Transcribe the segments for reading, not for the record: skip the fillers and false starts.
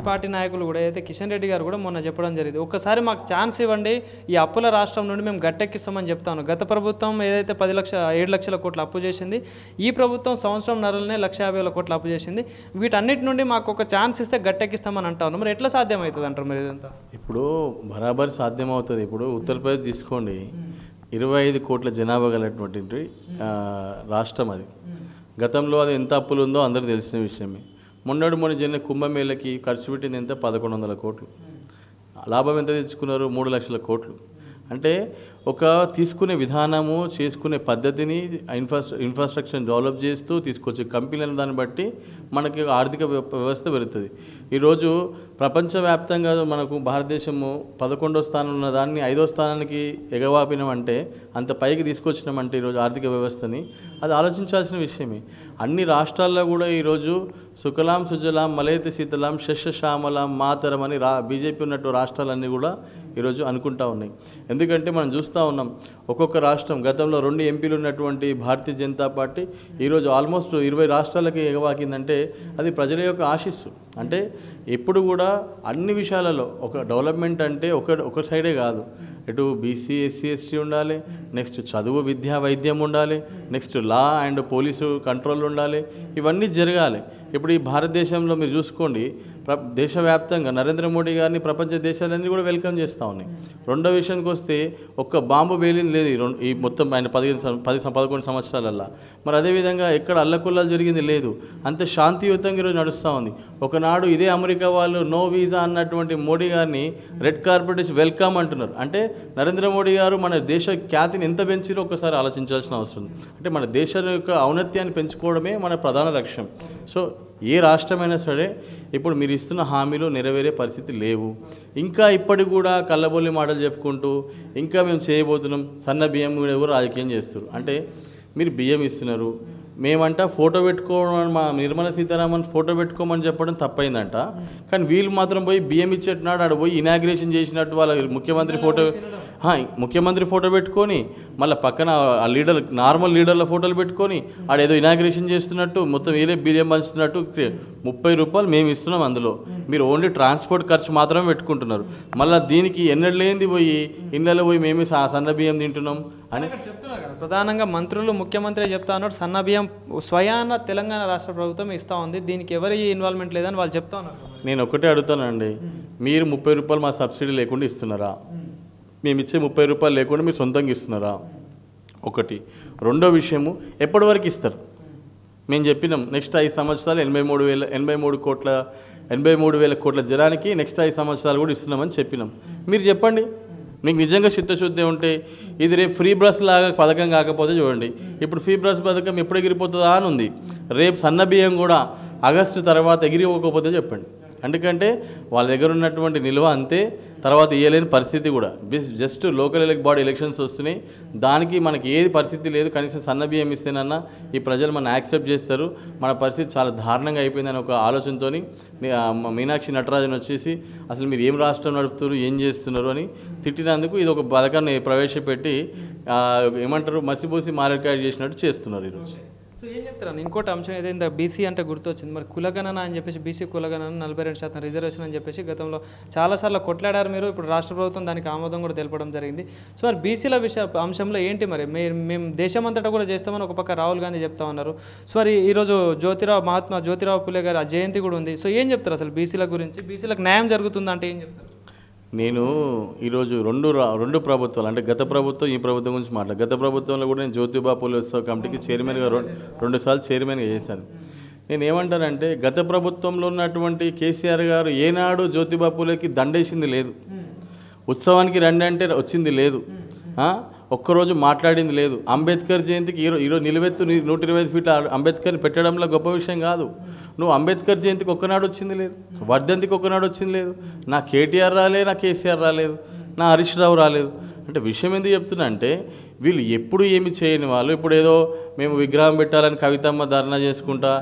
Party నాయకులు కూడా అయితే కిషన్ రెడ్డి గారు కూడా మొన్న చెప్పడం జరిగింది, ఒక్కసారి మాకు ఛాన్స్ ఇవ్వండి, ఈ అప్పుల రాష్ట్రం నుండి మేము గట్టెక్కిస్తామని చెప్తాను. గత ప్రభుత్వం ఏదైతే 7 లక్షల కోట్ల అప్పు చేసింది, ఈ ప్రభుత్వం సంవత్సరం నరలనే 1,50,000 కోట్ల అప్పు చేసింది. వీటన్నిటి నుండి మాకు ఒక ఛాన్స్ ఇస్తే గట్టెక్కిస్తామని అంటాను. మరి ఎట్లా సాధ్యమవుతుంది అంటారు మరి ఇదంతా? ఇప్పుడు బరాబర్ సాధ్యమవుతుంది. ఇప్పుడు ఉత్తరప్రదేశ్ తీసుకోండి, 25 కోట్ల జనాభా గలటువంటి రాష్ట్రం అది. గతంలో అది ఎంత అప్పులు ఉందో అందరికీ తెలిసిన విషయమే. మొన్న జరిగిన కుంభమేళకి ఖర్చు పెట్టింది ఎంత? 1,100 కోట్లు. లాభం ఎంత తెచ్చుకున్నారు? 3 లక్షల కోట్లు. అంటే ఒక తీసుకునే విధానము, చేసుకునే పద్ధతిని ఇన్ఫ్రాస్ట్రక్చర్ డెవలప్ చేస్తూ తీసుకొచ్చే కంపెనీల దాన్ని బట్టి మనకి ఆర్థిక వ్యవస్థ పెరుగుతుంది. ఈరోజు ప్రపంచవ్యాప్తంగా మనకు భారతదేశము 11వ స్థానం ఉన్న దాన్ని 5వ స్థానానికి ఎగవాపినామంటే, అంత పైకి తీసుకొచ్చినామంటే ఈరోజు ఆర్థిక వ్యవస్థని, అది ఆలోచించాల్సిన విషయమే. అన్ని రాష్ట్రాల్లో కూడా ఈరోజు సుకలాం సుజలాం మలయతి శీతలాం శస్యశ్యామలాం మాతరం అని బీజేపీ ఉన్నట్టు రాష్ట్రాలన్నీ కూడా ఈరోజు అనుకుంటా ఉన్నాయి. ఎందుకంటే మనం చూస్తూ ఉన్నాం, ఒక్కొక్క రాష్ట్రం గతంలో 2 ఎంపీలు ఉన్నటువంటి భారతీయ జనతా పార్టీ ఈరోజు ఆల్మోస్ట్ 20 రాష్ట్రాలకి ఎగవాకిందంటే అది ప్రజల యొక్క ఆశీస్సు. అంటే ఎప్పుడు కూడా అన్ని విషయాలలో ఒక డెవలప్మెంట్ అంటే ఒక సైడే కాదు, ఇటు బీసీ ఎస్సీ ఎస్టీ ఉండాలి, నెక్స్ట్ చదువు విద్యా వైద్యం ఉండాలి, next law and police control ఉండాలి, ఇవన్నీ జరగాలి. ఇప్పుడు ఈ భారతదేశంలో మీరు చూసుకోండి, దేశవ్యాప్తంగా నరేంద్ర మోడీ గారిని ప్రపంచ దేశాలన్నీ కూడా వెల్కమ్ చేస్తూ ఉన్నాయి. రెండో విషయానికి వస్తే ఒక్క బాంబు వేలింది లేదు ఈ మొత్తం ఆయన 11 సంవత్సరాలల్లా. మరి అదేవిధంగా ఎక్కడ అల్లకొల్లాలు జరిగింది లేదు, అంత శాంతియుతంగా ఈరోజు నడుస్తూ ఉంది. ఒకనాడు ఇదే అమెరికా వాళ్ళు నో వీసా అన్నటువంటి మోడీ గారిని రెడ్ కార్పెట్ వెల్కమ్ అంటున్నారు. అంటే నరేంద్ర మోడీ గారు మన దేశ ఖ్యాతిని ఎంత పెంచిరో ఒకసారి ఆలోచించాల్సిన అవసరం ఉంది. అంటే మన దేశం యొక్క ఔన్నత్యాన్ని పెంచుకోవడమే మన ప్రధాన లక్ష్యం. సో ఏ రాష్ట్రమైనా సరే ఇప్పుడు మీరు ఇస్తున్న హామీలు నెరవేరే పరిస్థితి లేవు. ఇంకా ఇప్పటికి కూడా కళ్ళబొల్లి మాటలు చెప్పుకుంటూ ఇంకా మేము చేయబోతున్నాం, సన్న బియ్యం కూడా ఎవరు రాజకీయం చేస్తారు. అంటే మీరు బియ్యం ఇస్తున్నారు, మేమంట ఫోటో పెట్టుకోవడం, మా నిర్మలా సీతారామన్ ఫోటో పెట్టుకోమని చెప్పడం తప్పైందంట. కానీ వీళ్ళు మాత్రం పోయి బియ్యం ఇచ్చేట్టున్నాడు, ఆడ పోయి ఇనాగ్రేషన్ చేసినట్టు వాళ్ళ ముఖ్యమంత్రి ఫోటో పెట్టుకొని మళ్ళీ పక్కన ఆ లీడర్ నార్మల్ లీడర్ల ఫోటోలు పెట్టుకొని ఆడేదో ఇనాగ్రేషన్ చేస్తున్నట్టు మొత్తం వేరే బియ్యం పంచుతున్నట్టు 30 రూపాయలు మేము ఇస్తున్నాం, అందులో మీరు ఓన్లీ ట్రాన్స్పోర్ట్ ఖర్చు మాత్రమే పెట్టుకుంటున్నారు. మళ్ళీ దీనికి ఎన్నడూ లేనిది పోయి ఇళ్ళలో పోయి మేమే సన్న బియ్యం తింటున్నాం అని చెప్తున్నారు కదా. ప్రధానంగా మంత్రులు ముఖ్యమంత్రి చెప్తా ఉన్నారు, సన్న బియ్యం స్వయాన తెలంగాణ రాష్ట్ర ప్రభుత్వం ఇస్తూ ఉంది, దీనికి ఎవరి ఇన్వాల్వ్మెంట్ లేదని వాళ్ళు చెప్తా ఉన్నారు. నేను ఒకటే అడుగుతానండి, మీరు 30 రూపాయలు మా సబ్సిడీ లేకుండా ఇస్తున్నారా? మేము ఇచ్చే 30 రూపాయలు లేకుండా మీరు సొంతంగా ఇస్తున్నారా? ఒకటి. రెండో విషయము, ఎప్పటి వరకు ఇస్తారు? మేము చెప్పినాం నెక్స్ట్ 5 సంవత్సరాలు 83,000 కోట్ల జనానికి నెక్స్ట్ 5 సంవత్సరాలు కూడా ఇస్తున్నామని చెప్పినాం. మీరు చెప్పండి, మీకు నిజంగా చిత్తశుద్ధి ఉంటే ఇది రేపు ఫ్రీ బస్ లాగా పథకం కాకపోతే చూడండి, ఇప్పుడు ఫ్రీ బస్ పథకం ఎప్పుడు ఎగిరిపోతుందా అని ఉంది. రేపు సన్న బియ్యం కూడా ఆగస్టు తర్వాత ఎగిరిపోకపోతే చెప్పండి. ఎందుకంటే వాళ్ళ దగ్గర ఉన్నటువంటి నిల్వ అంతే, తర్వాత ఇవ్వలేని పరిస్థితి కూడా. జస్ట్ లోకల్ బాడీ ఎలక్షన్స్ వస్తున్నాయి, దానికి మనకి ఏది పరిస్థితి లేదు. కనీసం సన్న బియ్యం ఇస్తేనన్నా ఈ ప్రజలు మనం యాక్సెప్ట్ చేస్తారు. మన పరిస్థితి చాలా దారుణంగా అయిపోయిందని ఒక ఆలోచనతో మీనాక్షి నటరాజన్ వచ్చేసి అసలు మీరు ఏం రాష్ట్రం నడుపుతారు, ఏం చేస్తున్నారు అని తిట్టినందుకు ఇది ఒక పథకాన్ని ప్రవేశపెట్టి ఏమంటారు మసిబూసి మారేడుకాయ చేసినట్టు చేస్తున్నారు ఈరోజు. సో ఏం చెప్తారు? ఇంకోటి అంశం ఏదైందా, బీసీ అంటే గుర్తొచ్చింది. మరి కులగణన అని చెప్పేసి, బీసీ కులగణన 42% రిజర్వేషన్ అని చెప్పేసి గతంలో చాలాసార్లు కొట్లాడారు మీరు. ఇప్పుడు రాష్ట్ర ప్రభుత్వం దానికి ఆమోదం కూడా తెలపడం జరిగింది. సో మరి బీసీల అంశంలో ఏంటి మరి? మేము దేశమంతటా కూడా చేస్తామని ఒక పక్క రాహుల్ గాంధీ చెప్తా ఉన్నారు. సో మరి ఈరోజు మహాత్మా జ్యోతిరావు పులే గారి జయంతి కూడా ఉంది. సో ఏం చెప్తారు అసలు బీసీల గురించి? బీసీలకు న్యాయం జరుగుతుందా అంటే ఏం చెప్తారు? నేను ఈరోజు రెండు ప్రభుత్వాలు అంటే గత ప్రభుత్వం ఈ ప్రభుత్వం గురించి మాట్లాడు. గత ప్రభుత్వంలో కూడా నేను జ్యోతిబా పూలే ఉత్సవ కమిటీకి చైర్మన్గా 2 సార్లు చైర్మన్గా చేశాను. నేను ఏమంటానంటే గత ప్రభుత్వంలో ఉన్నటువంటి కేసీఆర్ గారు ఏనాడు జ్యోతిబా పూలేకి దండేసింది లేదు, ఉత్సవానికి రండి అంటే వచ్చింది లేదు, ఒక్కరోజు మాట్లాడింది లేదు. అంబేద్కర్ జయంతికి ఈరోజు నిలువెత్తు 125 ఫీట్ల అంబేద్కర్ని పెట్టడంలో గొప్ప విషయం కాదు. నువ్వు అంబేద్కర్ జయంతికి ఒక్కనాడు వచ్చింది లేదు, వర్ధంతికి ఒక్కనాడు వచ్చింది లేదు. నా కేటీఆర్ రాలేదు, నా కేసీఆర్ రాలేదు, నా హరీష్ రావు రాలేదు. అంటే విషయం ఎందుకు చెప్తున్నా అంటే వీళ్ళు ఎప్పుడు ఏమి చేయని వాళ్ళు ఇప్పుడు ఏదో మేము విగ్రహం పెట్టాలని కవితమ్మ ధర్నా చేసుకుంటా,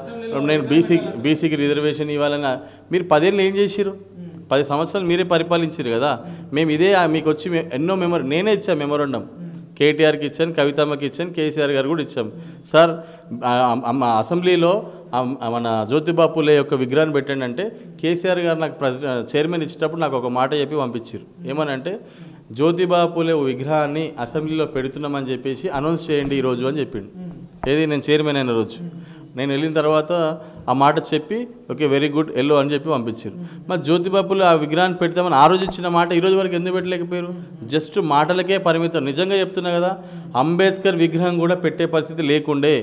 నేను బీసీకి రిజర్వేషన్ ఇవ్వాలని. మీరు 10 ఏళ్ళు ఏం చేసిరు? 10 సంవత్సరాలు మీరే పరిపాలించారు కదా. మేము ఇదే మీకు వచ్చి ఎన్నో నేనే ఇచ్చాను మెమోరండం, కేటీఆర్కి ఇచ్చాను, కవితమ్మకి ఇచ్చాను, కేసీఆర్ గారు కూడా ఇచ్చాం. సార్ అసెంబ్లీలో మన జ్యోతిబా పూలే యొక్క విగ్రహాన్ని పెట్టండి అంటే కేసీఆర్ గారు నాకు చైర్మన్ ఇచ్చేటప్పుడు నాకు ఒక మాట చెప్పి పంపించారు. ఏమనంటే జ్యోతిబా పూలే విగ్రహాన్ని అసెంబ్లీలో పెడుతున్నామని చెప్పేసి అనౌన్స్ చేయండి ఈరోజు అని చెప్పిండు. ఏది నేను చైర్మన్ అయిన రోజు. నేను వెళ్ళిన తర్వాత ఆ మాట చెప్పి ఓకే వెరీ గుడ్ ఎల్లో అని చెప్పి పంపించారు. మరి జ్యోతిబా పూలే ఆ విగ్రహాన్ని పెడతామని ఆ రోజు ఇచ్చిన మాట ఈ రోజు వరకు ఎందుకు పెట్టలేకపోయారు? జస్ట్ మాటలకే పరిమితం. నిజంగా చెప్తున్నా కదా, అంబేద్కర్ విగ్రహం కూడా పెట్టే పరిస్థితి లేకుండే.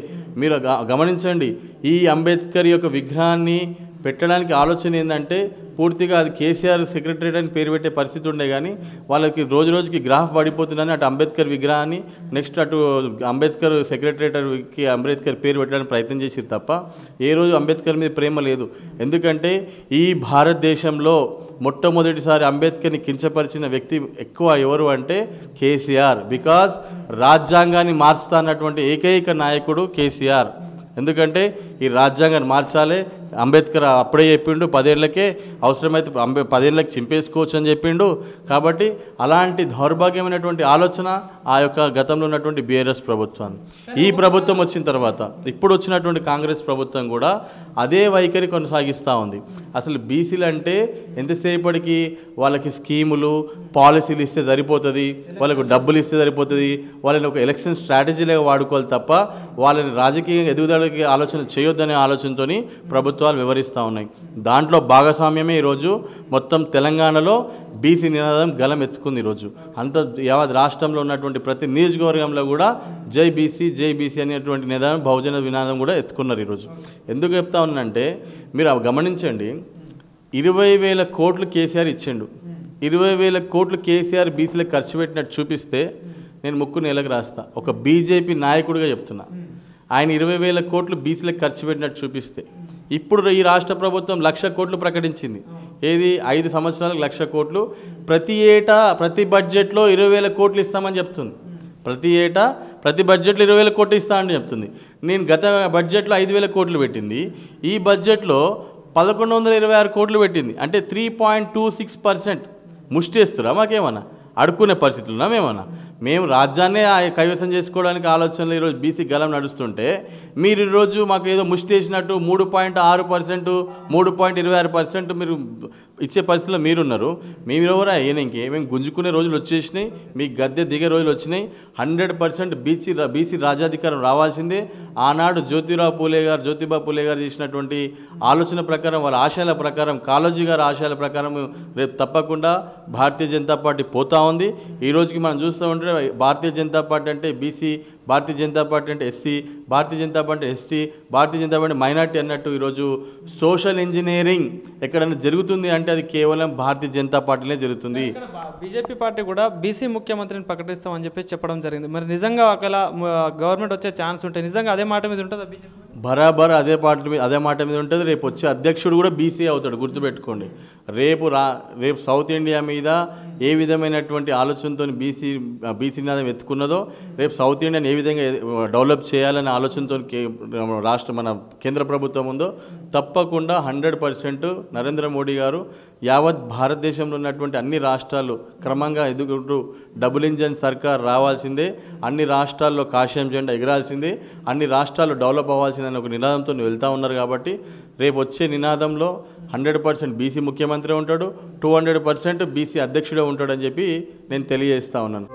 మీరు గమనించండి, ఈ అంబేద్కర్ యొక్క విగ్రహాన్ని పెట్టడానికి ఆలోచన ఏంటంటే పూర్తిగా అది కేసీఆర్ సెక్రటరేట్ అని పేరు పెట్టే పరిస్థితి ఉండే, కానీ వాళ్ళకి రోజు రోజుకి గ్రాఫ్ పడిపోతుందని అటు అంబేద్కర్ విగ్రహాన్ని నెక్స్ట్ అటు అంబేద్కర్ సెక్రటరేట్కి అంబేద్కర్ పేరు పెట్టడానికి ప్రయత్నం చేసిరు తప్ప ఏ రోజు అంబేద్కర్ మీద ప్రేమ లేదు. ఎందుకంటే ఈ భారతదేశంలో మొట్టమొదటిసారి అంబేద్కర్ని కించపరిచిన వ్యక్తి ఎక్కువ ఎవరు అంటే కేసీఆర్. బికాజ్ రాజ్యాంగాన్ని మార్చుతా అన్నటువంటి ఏకైక నాయకుడు కేసీఆర్. ఎందుకంటే ఈ రాజ్యాంగాన్ని మార్చాలి, అంబేద్కర్ అప్పుడే చెప్పిండు 10 ఏళ్లకే అవసరమైతే 10 ఏళ్ళకి చింపేసుకోవచ్చు అని చెప్పిండు. కాబట్టి అలాంటి దౌర్భాగ్యమైనటువంటి ఆలోచన ఆ యొక్క గతంలో ఉన్నటువంటి బీఆర్ఎస్ ప్రభుత్వాన్ని, ఈ ప్రభుత్వం వచ్చిన తర్వాత ఇప్పుడు వచ్చినటువంటి కాంగ్రెస్ ప్రభుత్వం కూడా అదే వైఖరి కొనసాగిస్తూ ఉంది. అసలు బీసీలు అంటే ఎంతసేపటికి వాళ్ళకి స్కీములు పాలసీలు ఇస్తే సరిపోతుంది, వాళ్ళకు డబ్బులు ఇస్తే సరిపోతుంది, వాళ్ళని ఒక ఎలక్షన్ స్ట్రాటజీలాగా వాడుకోవాలి తప్ప వాళ్ళని రాజకీయ ఎదుగుదలకి ఆలోచన చేయొద్దనే ఆలోచనతో ప్రభుత్వాలు వివరిస్తూ ఉన్నాయి. దాంట్లో భాగస్వామ్యమే ఈరోజు మొత్తం తెలంగాణలో బీసీ నినాదం గలం ఎత్తుకుంది. ఈరోజు అంత యావత్ రాష్ట్రంలో ఉన్నటువంటి ప్రతి నియోజకవర్గంలో కూడా జై బీసీ అనేటువంటి నినాదం బహుజన నినాదం కూడా ఎత్తుకున్నారు ఈరోజు. ఎందుకు చెప్తా ఉన్నానంటే మీరు గమనించండి, 20,000 కోట్లు కేసీఆర్ ఇచ్చిండు. 20,000 కోట్లు కేసీఆర్ బీసీలకు ఖర్చు పెట్టినట్టు చూపిస్తే నేను ముక్కు నేలకు రాస్తా. ఒక బీజేపీ నాయకుడిగా చెప్తున్నా, ఆయన 20,000 కోట్లు బీసీలకు ఖర్చు పెట్టినట్టు చూపిస్తే ఇప్పుడు ఈ రాష్ట్ర ప్రభుత్వం 1,00,000 కోట్లు ప్రకటించింది. ఏది 5 సంవత్సరాలకు 1,00,000 కోట్లు. ప్రతి ఏటా ప్రతి బడ్జెట్లో 20,000 కోట్లు ఇస్తామని చెప్తుంది. ప్రతి ఏటా ప్రతి బడ్జెట్లో 20,000 కోట్లు ఇస్తామని చెప్తుంది. నేను గత బడ్జెట్లో 5,000 కోట్లు పెట్టింది, ఈ బడ్జెట్లో 1,126 కోట్లు పెట్టింది. అంటే 3.26% ముష్టేస్తురా మాకేమన్నా? అడుక్కునే పరిస్థితులు ఉన్నామేమన్నా? మేము రాజ్యాన్నే కైవసం చేసుకోవడానికి ఆలోచనలు ఈరోజు బీసీ గలం నడుస్తుంటే మీరు ఈరోజు మాకు ఏదో ముష్టేసినట్టు 3.6%, 3.26% మీరు ఇచ్చే పరిస్థితిలో మీరున్నారు. మీరెవరా అయినా ఇంకేమేమి గుంజుకునే రోజులు వచ్చేసినాయి, మీ గద్దె దిగే రోజులు వచ్చినాయి. 100% బీసీ రాజ్యాధికారం రావాల్సిందే. ఆనాడు జ్యోతిబా పూలే గారు చేసినటువంటి ఆలోచన ప్రకారం, వాళ్ళ ఆశయాల ప్రకారం, కాళోజీ గారి ఆశయాల ప్రకారం రేపు తప్పకుండా భారతీయ జనతా పార్టీ పోతా ఉంది. ఈ రోజుకి మనం చూస్తూ ఉంటే భారతీయ జనతా పార్టీ అంటే బీసీ, భారతీయ జనతా పార్టీ అంటే SC, Bharatiya Janata party ST, Bharatiya Janata party minority అన్నట్టు ఈరోజు సోషల్ ఇంజనీరింగ్ ఎక్కడైనా జరుగుతుంది అంటే అది కేవలం భారతీయ జనతా పార్టీనే జరుగుతుంది. బీజేపీ పార్టీ కూడా బీసీ ముఖ్యమంత్రిని ప్రకటిస్తామని చెప్పేసి చెప్పడం జరిగింది. మరి నిజంగా ఒకవేళ గవర్నమెంట్ వచ్చే ఛాన్స్ ఉంటే నిజంగా అదే మాట మీద ఉంటుందా బీజేపీ? బరాబర్ అదే మాట మీద ఉంటుంది. రేపు వచ్చే అధ్యక్షుడు కూడా బీసీ అవుతాడు, గుర్తుపెట్టుకోండి. రేపు సౌత్ ఇండియా మీద ఏ విధమైనటువంటి ఆలోచనతో బీసీ నినాదం ఎత్తుకున్నదో రేపు సౌత్ ఇండియాని ఏ విధంగా డెవలప్ చేయాలనే ఆలోచనతో మన కేంద్ర ప్రభుత్వం ఉందో తప్పకుండా 100% నరేంద్ర మోడీ గారు యావత్ భారతదేశంలో ఉన్నటువంటి అన్ని రాష్ట్రాలు క్రమంగా ఎదుగుతూ డబుల్ ఇంజన్ సర్కార్ రావాల్సిందే, అన్ని రాష్ట్రాల్లో కాషాయం జెండా ఎగరాల్సిందే, అన్ని రాష్ట్రాలు డెవలప్ అవ్వాల్సిందని ఒక నినాదంతో వెళ్తూ ఉన్నారు. కాబట్టి రేపు వచ్చే నినాదంలో 100% బీసీ ముఖ్యమంత్రి ఉంటాడు, 200% బీసీ అధ్యక్షుడే ఉంటాడని చెప్పి నేను తెలియజేస్తా ఉన్నాను.